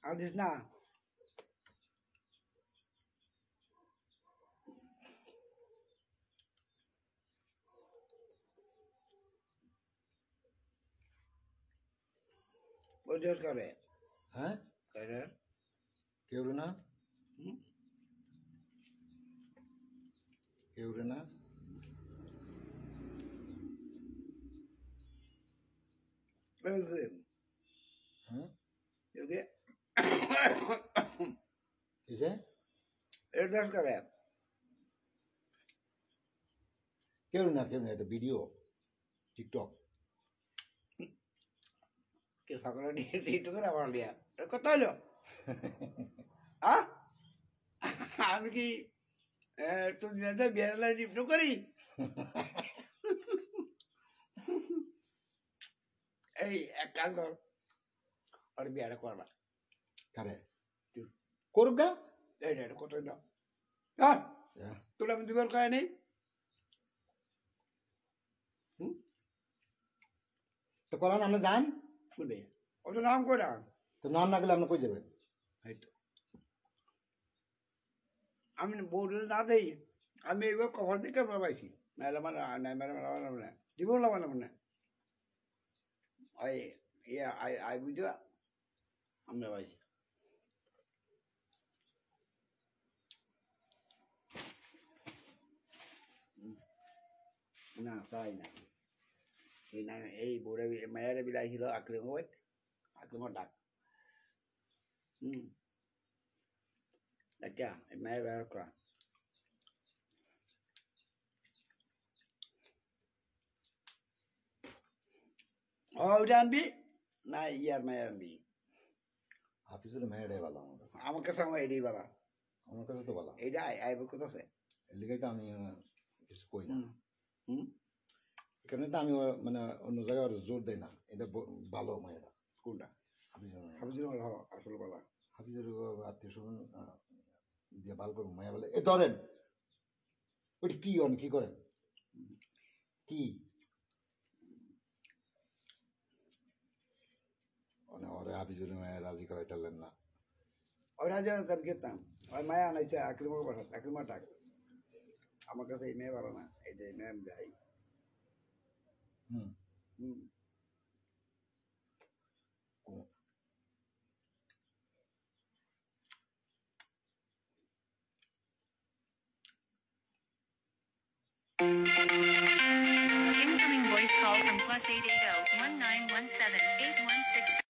আর this না ওদের করে হ্যাঁ করে কেউ না কেউ না হ্যাঁ কিসে ওদের করে কেউ না এটা ভিডিও টিকটক কে সকালে একটু করে আমার লিয়া কত হলো আমি কি তুমি বিয়ার টিপটু করি এই এক কাজ কর আর বিয়াটা করবা কারে করুক গা এই কত না তোর আমি দুবার করে নেই তো করান আপনি যান শুনে ওটা নাম করে না তো নাম না গেলে আপনি কই যাবেন হয়তো আমি বউটা না দেই আমি এইবার কভার দিকে পাইছি মেলা মানে নাই মেলা মেলা মানে দিব না মানে ওই ইয়ে আই বুঝা আমরা পাইছি না তাই না এই না এই বউরা মায়েরা বিলাই ছিল আক্রমণ ডাক আচ্ছা এই মায়ের ব্যবহার করা ওটা আনবি না ইয়ার মায়ের আনবি হাফিজের মেয়েটাই ভালো আমার কাছে আমার এটাই বলা আমার কাছে তো ভালো এটা আইব কোথাছে এর লিগে তো আমি কিছু কই না এখানে তো আমি মানে অন্য জায়গায় জোর দেই না এটা ভালো মায়েরা কোনটা হাফিজের হাফিজের আসলে বলা হাফিজের আত্মীয় স্বজন দিয়ে ভালো করে মায়া বলে এ ধরেন ওইটা কি কি করেন কি মানে ওরা হাফিজের মায়া রাজি করাইতে পারলেন না ওই রাজা খেতাম ওই মায়া আনাইছে আক্রিমকে পাঠাত আক্রিমা টাক আমার কাছে এই মেয়ে ভালো না এই যে মেয়ে আমি যাই Incoming voice call from +880 1917 816